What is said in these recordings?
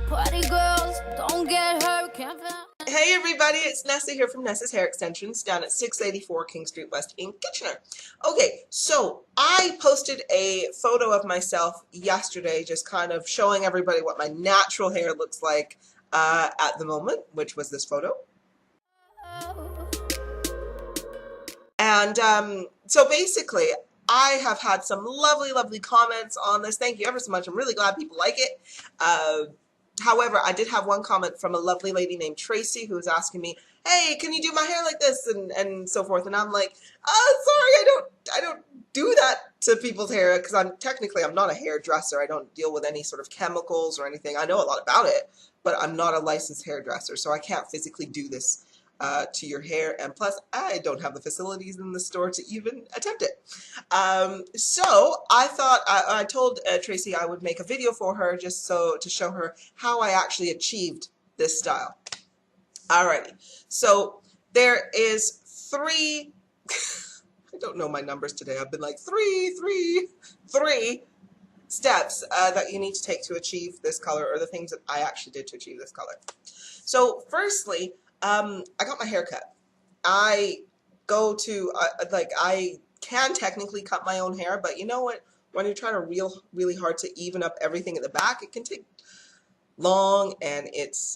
Party girls, don't get hurt, can't feel. Hey everybody, it's Nessa here from Nessa's Hair Extensions down at 684 King Street West in Kitchener. Okay, so I posted a photo of myself yesterday just kind of showing everybody what my natural hair looks like at the moment, which was this photo. And so basically, I have had some lovely comments on this. Thank you ever so much. I'm really glad people like it. However, I did have one comment from a lovely lady named Tracy who was asking me, "Hey, can you do my hair like this?" and so forth. And I'm like, sorry, I don't do that to people's hair because I'm not a hairdresser. I don't deal with any sort of chemicals or anything. I know a lot about it, but I'm not a licensed hairdresser, so I can't physically do this to your hair, and plus I don't have the facilities in the store to even attempt it. So I thought I told Tracy I would make a video for her just so to show her how I actually achieved this style. Alrighty, so there is three I don't know my numbers today. I've been like three steps that you need to take to achieve this color, or the things that I actually did to achieve this color. So firstly, I got my hair cut. I go to, I can technically cut my own hair, but you know what? When you're trying to really hard to even up everything at the back, it can take long and it's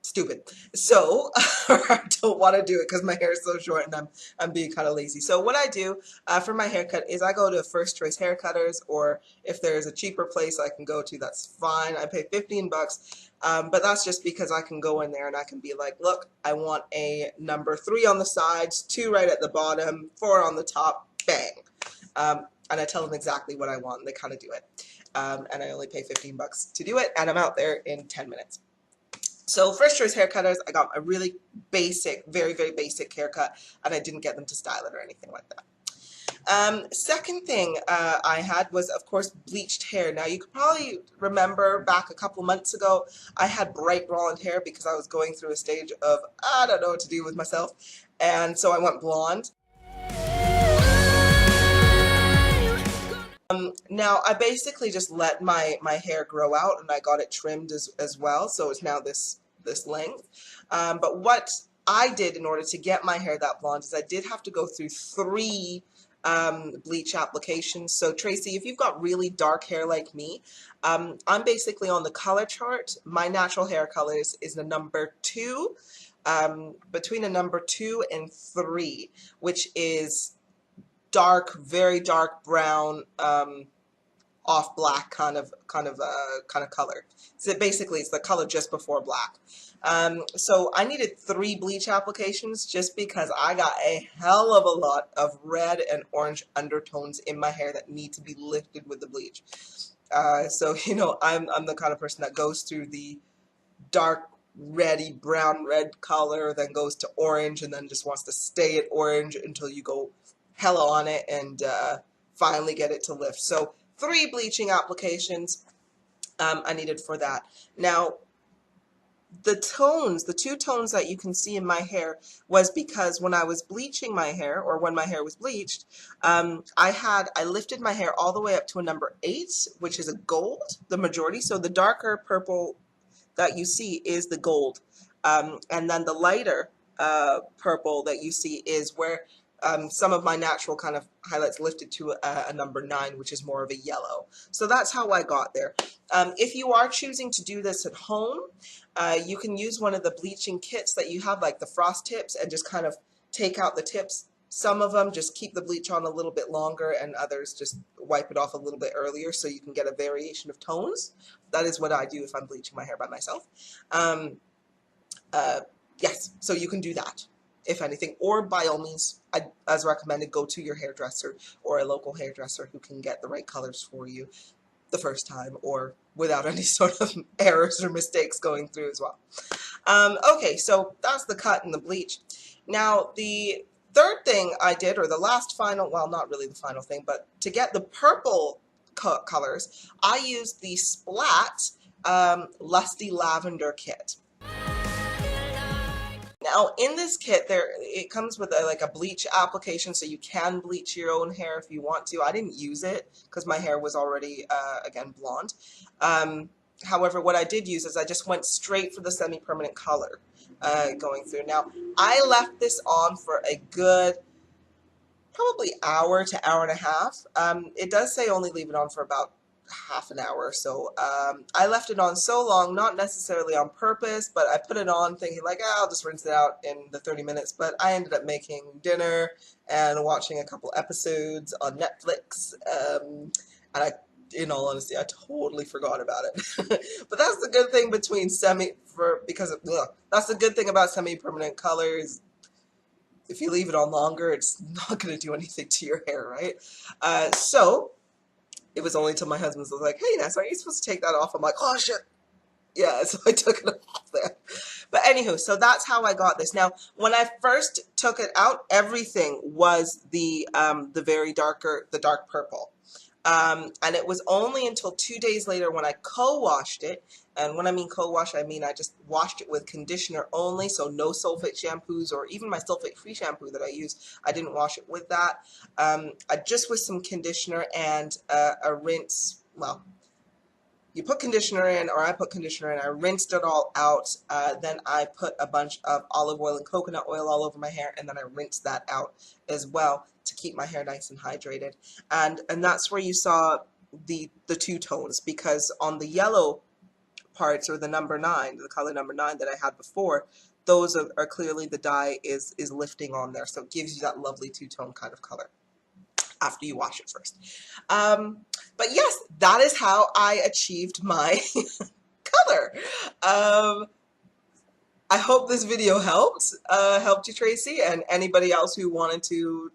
stupid. So I don't want to do it because my hair is so short and I'm being kind of lazy. So what I do for my haircut is I go to first choice hair cutters, or if there's a cheaper place I can go to, that's fine. I pay 15 bucks. But that's just because I can go in there and I can be like, look, I want a number 3 on the sides, 2 right at the bottom, 4 on the top, bang. And I tell them exactly what I want and they kind of do it. And I only pay 15 bucks to do it, and I'm out there in 10 minutes. So first choice hair cutters, I got a really basic, very basic haircut, and I didn't get them to style it or anything like that. Second thing I had was, of course, bleached hair. Now, you could probably remember back a couple months ago, I had bright blonde hair because I was going through a stage of, I don't know what to do with myself, and so I went blonde. Now, I basically just let my hair grow out, and I got it trimmed as well, so it's now this length. But what I did in order to get my hair that blonde is I did have to go through 3 bleach applications. So Tracy, if you've got really dark hair like me, I'm basically on the color chart. My natural hair color is the number 2, between a number 2 and 3, which is dark, very dark brown, off black kind of color. So basically it's the color just before black. So I needed 3 bleach applications just because I got a hell of a lot of red and orange undertones in my hair that need to be lifted with the bleach. So you know, I'm the kind of person that goes through the dark reddy brown red color, then goes to orange, and then just wants to stay at orange until you go hella on it and finally get it to lift. So 3 bleaching applications I needed for that. Now, the 2 tones that you can see in my hair was because when I was bleaching my hair, or when my hair was bleached, I lifted my hair all the way up to a number 8, which is a gold, the majority. So the darker purple that you see is the gold, and then the lighter purple that you see is where some of my natural kind of highlights lifted to a number 9, which is more of a yellow. So that's how I got there. If you are choosing to do this at home, you can use one of the bleaching kits that you have, like the frost tips, and just kind of take out the tips. Some of them just keep the bleach on a little bit longer, and others just wipe it off a little bit earlier so you can get a variation of tones. That is what I do if I'm bleaching my hair by myself. Yes, so you can do that, if anything, or by all means, as recommended, go to your hairdresser or a local hairdresser who can get the right colors for you the first time, or without any sort of errors or mistakes going through as well. Okay, so that's the cut and the bleach. Now, the third thing I did, or the last final, well, not really the final thing, but to get the purple colors, I used the Splat Lusty Lavender kit. Now, in this kit, it comes with like a bleach application, so you can bleach your own hair if you want to. I didn't use it because my hair was already, again, blonde. However, what I did use is I just went straight for the semi-permanent color going through. Now, I left this on for a good probably hour to hour and a half. It does say only leave it on for about half an hour or so. I left it on so long, not necessarily on purpose, but I put it on thinking like, oh, I'll just rinse it out in the 30 minutes. But I ended up making dinner and watching a couple episodes on Netflix. And in all honesty, I totally forgot about it. But that's the good thing between that's the good thing about semi-permanent colors. If you leave it on longer, it's not going to do anything to your hair, right? So it was only till my husband was like, hey, Nessa, aren't you supposed to take that off? I'm like, oh, shit. Yeah, so I took it off there. But anywho, so that's how I got this. Now, when I first took it out, everything was the dark purple. And it was only until 2 days later when I co-washed it. And when I mean co-wash, I mean I just washed it with conditioner only, so no sulfate shampoos or even my sulfate-free shampoo that I use. I didn't wash it with that. Just with some conditioner and a rinse. Well, you put conditioner in, or I put conditioner in. I rinsed it all out. Then I put a bunch of olive oil and coconut oil all over my hair, and then I rinsed that out as well to keep my hair nice and hydrated. And that's where you saw the two tones, because on the yellow parts, or the number 9, the color number 9 that I had before, those are clearly the dye is lifting on there, so it gives you that lovely two-tone kind of color after you wash it first. But yes, that is how I achieved my color. I hope this video helped you, Tracy, and anybody else who wanted to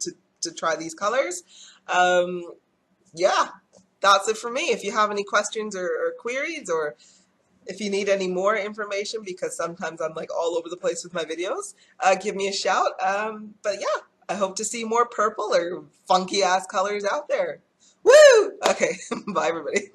try these colors. Yeah, that's it for me. If you have any questions or queries, or if you need any more information, because sometimes I'm like all over the place with my videos, give me a shout. But yeah, I hope to see more purple or funky ass colors out there. Woo! Okay, bye everybody.